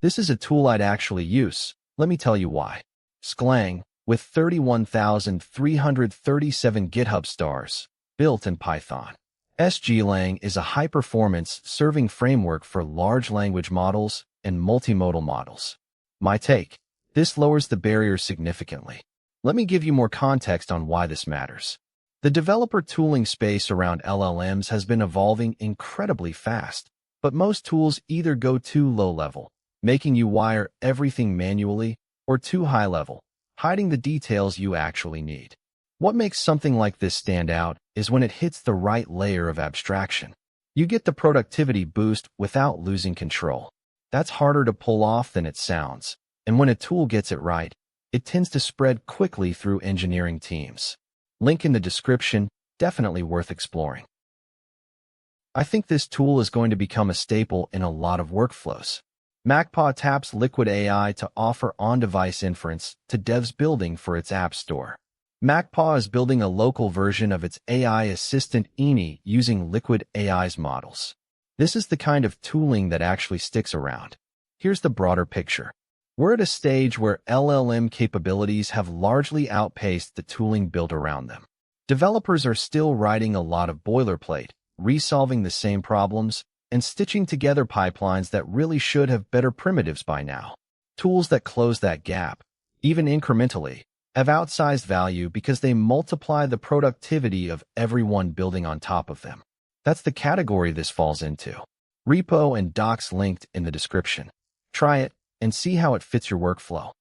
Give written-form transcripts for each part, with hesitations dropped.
This is a tool I'd actually use. Let me tell you why. Sglang, with 31,337 GitHub stars, built in Python. Sglang is a high-performance serving framework for large language models and multimodal models. My take: this lowers the barrier significantly. Let me give you more context on why this matters. The developer tooling space around LLMs has been evolving incredibly fast, but most tools either go too low-level, making you wire everything manually, or too high-level, hiding the details you actually need. What makes something like this stand out is when it hits the right layer of abstraction. You get the productivity boost without losing control. That's harder to pull off than it sounds, and when a tool gets it right, it tends to spread quickly through engineering teams. Link in the description, definitely worth exploring. I think this tool is going to become a staple in a lot of workflows. MacPaw taps Liquid AI to offer on-device inference to devs building for its app store. MacPaw is building a local version of its AI assistant Any using Liquid AI's models. This is the kind of tooling that actually sticks around. Here's the broader picture. We're at a stage where LLM capabilities have largely outpaced the tooling built around them. Developers are still writing a lot of boilerplate, resolving the same problems, and stitching together pipelines that really should have better primitives by now. Tools that close that gap, even incrementally, have outsized value because they multiply the productivity of everyone building on top of them. That's the category this falls into. Repo and docs linked in the description. Try it and see how it fits your workflow.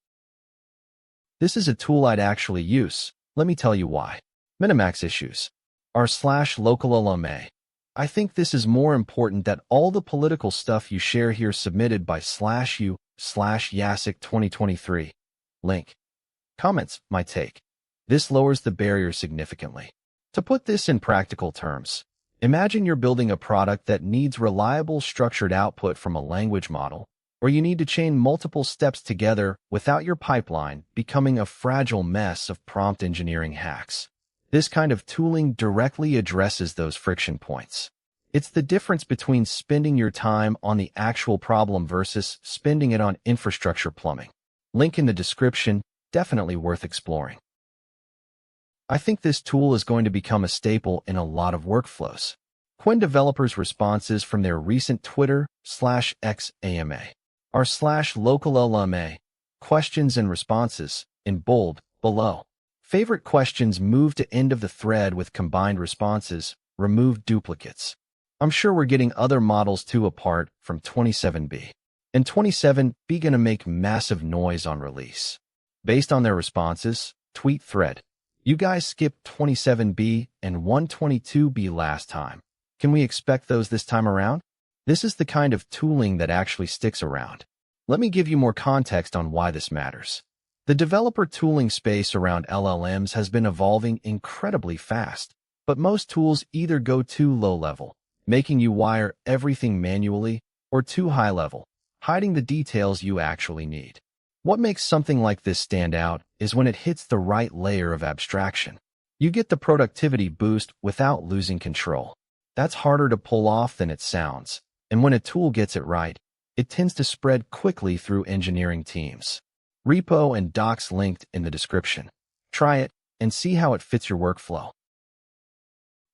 This is a tool I'd actually use. Let me tell you why. MiniMax issues. r/LocalLLaMA. I think this is more important that all the political stuff you share here submitted by /u/Yasik2023. Link. Comments, my take. This lowers the barrier significantly. To put this in practical terms, imagine you're building a product that needs reliable structured output from a language model, or you need to chain multiple steps together without your pipeline becoming a fragile mess of prompt engineering hacks. This kind of tooling directly addresses those friction points. It's the difference between spending your time on the actual problem versus spending it on infrastructure plumbing. Link in the description, definitely worth exploring. I think this tool is going to become a staple in a lot of workflows. Qwen Developers' responses from their recent Twitter/X AMA. r/LocalLLaMA. Questions and responses, in bold, below. Favorite questions move to end of the thread with combined responses, remove duplicates. I'm sure we're getting other models too apart from 27B. And 27B gonna make massive noise on release. Based on their responses, tweet thread. You guys skipped 27B and 122B last time. Can we expect those this time around? This is the kind of tooling that actually sticks around. Let me give you more context on why this matters. The developer tooling space around LLMs has been evolving incredibly fast, but most tools either go too low-level, making you wire everything manually, or too high-level, hiding the details you actually need. What makes something like this stand out is when it hits the right layer of abstraction. You get the productivity boost without losing control. That's harder to pull off than it sounds, and when a tool gets it right, it tends to spread quickly through engineering teams. Repo and docs linked in the description. Try it and see how it fits your workflow.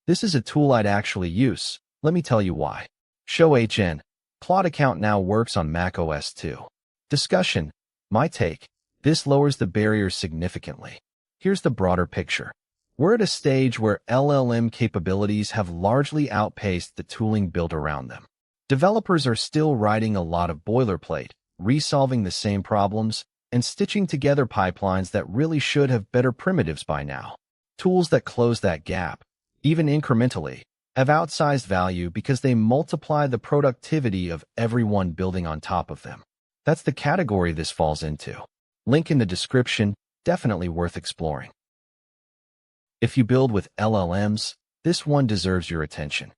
This is a tool I'd actually use. Let me tell you why. Claude-account now works on macOS too. Discussion. My take. This lowers the barrier significantly. Here's the broader picture. We're at a stage where LLM capabilities have largely outpaced the tooling built around them. Developers are still writing a lot of boilerplate, resolving the same problems, and stitching together pipelines that really should have better primitives by now. Tools that close that gap, even incrementally, have outsized value because they multiply the productivity of everyone building on top of them. That's the category this falls into. Link in the description, definitely worth exploring. If you build with LLMs, this one deserves your attention.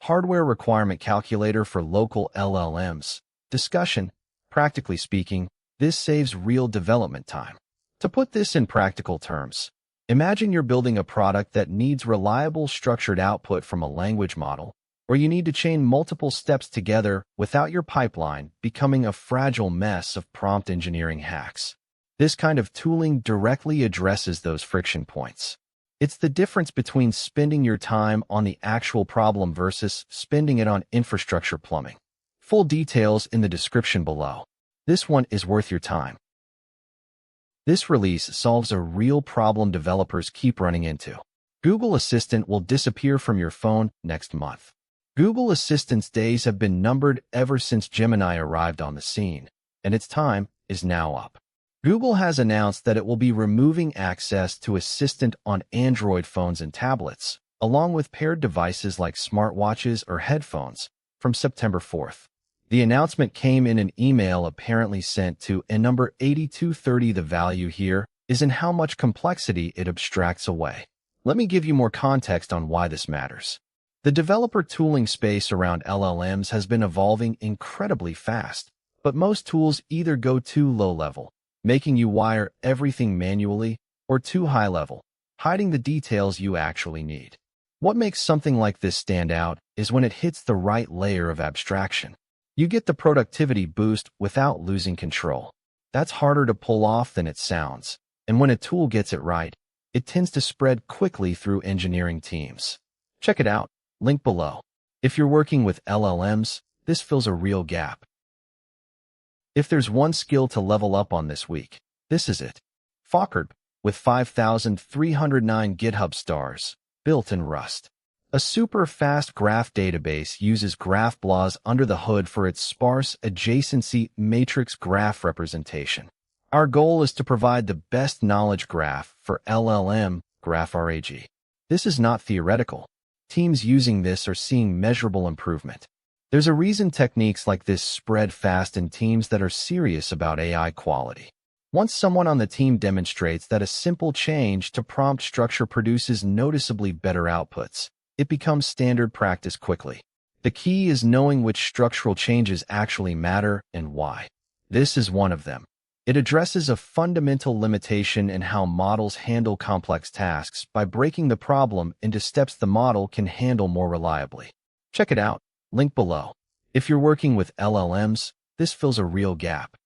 Hardware Requirement Calculator for Local LLMs. Discussion. Practically speaking, this saves real development time. To put this in practical terms, imagine you're building a product that needs reliable structured output from a language model, or you need to chain multiple steps together without your pipeline becoming a fragile mess of prompt engineering hacks. This kind of tooling directly addresses those friction points. It's the difference between spending your time on the actual problem versus spending it on infrastructure plumbing. Full details in the description below. This one is worth your time. This release solves a real problem developers keep running into. Google Assistant will disappear from your phone next month. Google Assistant's days have been numbered ever since Gemini arrived on the scene, and its time is now up. Google has announced that it will be removing access to Assistant on Android phones and tablets, along with paired devices like smartwatches or headphones, from September 4th. The announcement came in an email apparently sent to number 8230. The value here is in how much complexity it abstracts away. Let me give you more context on why this matters. The developer tooling space around LLMs has been evolving incredibly fast, but most tools either go too low level, making you wire everything manually, or too high level, hiding the details you actually need. What makes something like this stand out is when it hits the right layer of abstraction. You get the productivity boost without losing control. That's harder to pull off than it sounds, and when a tool gets it right, it tends to spread quickly through engineering teams. Check it out, link below. If you're working with LLMs, this fills a real gap. If there's one skill to level up on this week, this is it. Falkordb, with 5,309 GitHub stars, built in Rust. A super-fast graph database uses GraphBLAS under the hood for its sparse adjacency matrix graph representation. Our goal is to provide the best knowledge graph for LLM graph RAG. This is not theoretical. Teams using this are seeing measurable improvement. There's a reason techniques like this spread fast in teams that are serious about AI quality. Once someone on the team demonstrates that a simple change to prompt structure produces noticeably better outputs, it becomes standard practice quickly. The key is knowing which structural changes actually matter and why. This is one of them. It addresses a fundamental limitation in how models handle complex tasks by breaking the problem into steps the model can handle more reliably. Check it out, link below. If you're working with LLMs, this fills a real gap.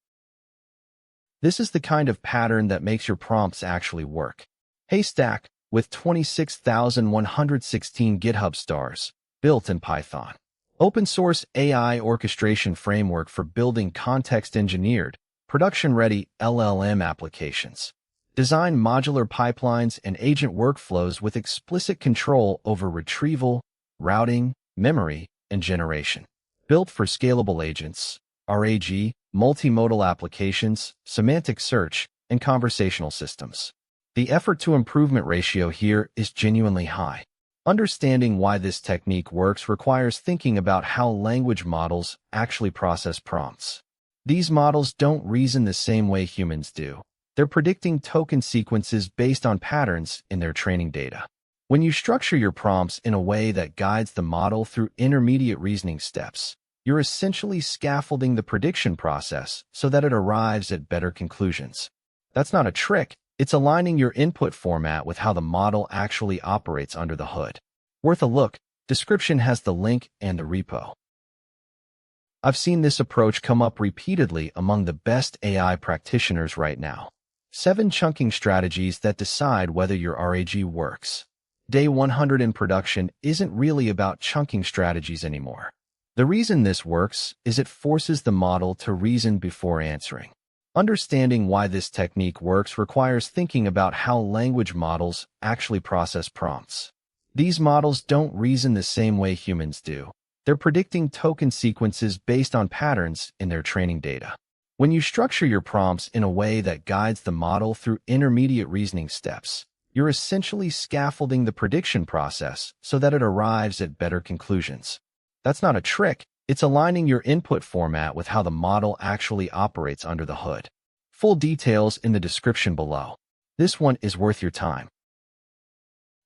This is the kind of pattern that makes your prompts actually work. Haystack, with 26,116 GitHub stars, built in Python. Open-source AI orchestration framework for building context-engineered, production-ready LLM applications. Design modular pipelines and agent workflows with explicit control over retrieval, routing, memory, and generation. Built for scalable agents, RAG, multimodal applications, semantic search, and conversational systems. The effort-to-improvement ratio here is genuinely high. Understanding why this technique works requires thinking about how language models actually process prompts. These models don't reason the same way humans do. They're predicting token sequences based on patterns in their training data. When you structure your prompts in a way that guides the model through intermediate reasoning steps, you're essentially scaffolding the prediction process so that it arrives at better conclusions. That's not a trick. It's aligning your input format with how the model actually operates under the hood. Worth a look. Description has the link and the repo. I've seen this approach come up repeatedly among the best AI practitioners right now. 7 chunking strategies that decide whether your RAG works. Day 100 in production isn't really about chunking strategies anymore. The reason this works is it forces the model to reason before answering. Understanding why this technique works requires thinking about how language models actually process prompts. These models don't reason the same way humans do. They're predicting token sequences based on patterns in their training data. When you structure your prompts in a way that guides the model through intermediate reasoning steps, you're essentially scaffolding the prediction process so that it arrives at better conclusions. That's not a trick. It's aligning your input format with how the model actually operates under the hood. Full details in the description below. This one is worth your time.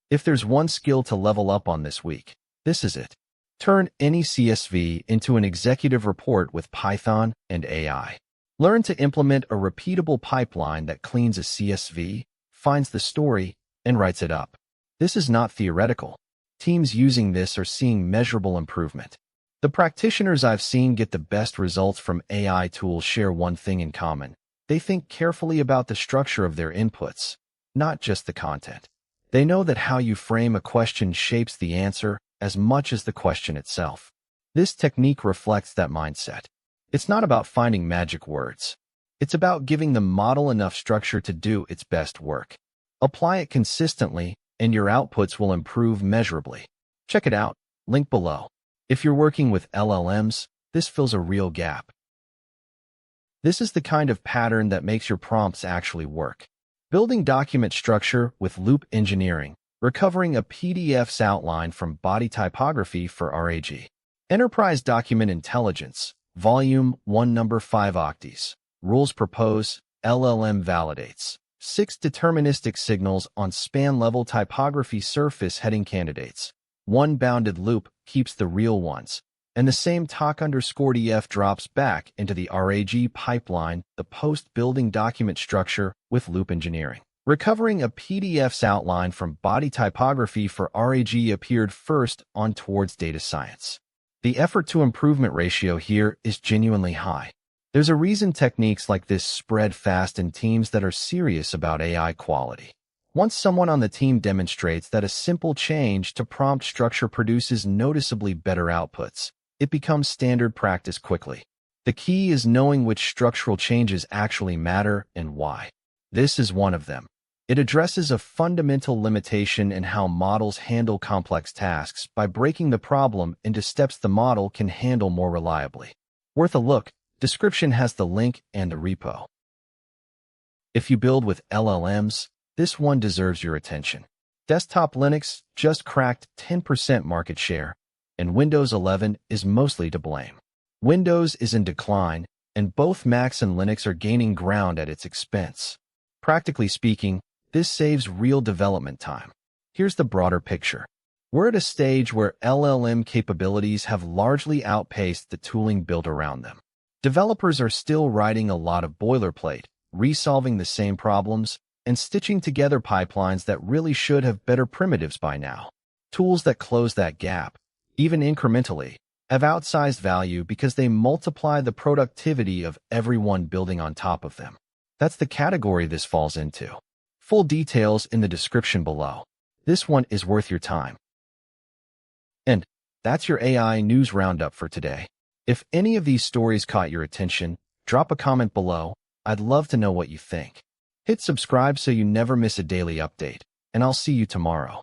If there's one skill to level up on this week, this is it. Turn Any CSV into an executive report with Python and AI. Learn to implement a repeatable pipeline that cleans a CSV, finds the story, and writes it up. This is not theoretical. Teams using this are seeing measurable improvement. The practitioners I've seen get the best results from AI tools share one thing in common. They think carefully about the structure of their inputs, not just the content. They know that how you frame a question shapes the answer as much as the question itself. This technique reflects that mindset. It's not about finding magic words. It's about giving the model enough structure to do its best work. Apply it consistently, and your outputs will improve measurably. Check it out, link below. If you're working with LLMs, this fills a real gap. This is the kind of pattern that makes your prompts actually work. Building document structure with loop engineering, recovering a PDF's outline from body typography for RAG. Enterprise Document Intelligence, Volume 1 Number 5 Octets. Rules propose, LLM validates. 6 deterministic signals on span-level typography surface heading candidates. 1 bounded loop keeps the real ones, and the same talk_df drops back into the RAG pipeline, the post-building document structure with loop engineering. Recovering a PDF's outline from body typography for RAG appeared first on Towards Data Science. The effort-to-improvement ratio here is genuinely high. There's a reason techniques like this spread fast in teams that are serious about AI quality. Once someone on the team demonstrates that a simple change to prompt structure produces noticeably better outputs, it becomes standard practice quickly. The key is knowing which structural changes actually matter and why. This is one of them. It addresses a fundamental limitation in how models handle complex tasks by breaking the problem into steps the model can handle more reliably. Worth a look. Description has the link and the repo. If you build with LLMs, this one deserves your attention. Desktop Linux just cracked 10% market share, and Windows 11 is mostly to blame. Windows is in decline, and both Macs and Linux are gaining ground at its expense. Practically speaking, this saves real development time. Here's the broader picture. We're at a stage where LLM capabilities have largely outpaced the tooling built around them. Developers are still writing a lot of boilerplate, resolving the same problems, and stitching together pipelines that really should have better primitives by now. Tools that close that gap, even incrementally, have outsized value because they multiply the productivity of everyone building on top of them. That's the category this falls into. Full details in the description below. This one is worth your time. And that's your AI news roundup for today. If any of these stories caught your attention, drop a comment below. I'd love to know what you think. Hit subscribe so you never miss a daily update, and I'll see you tomorrow.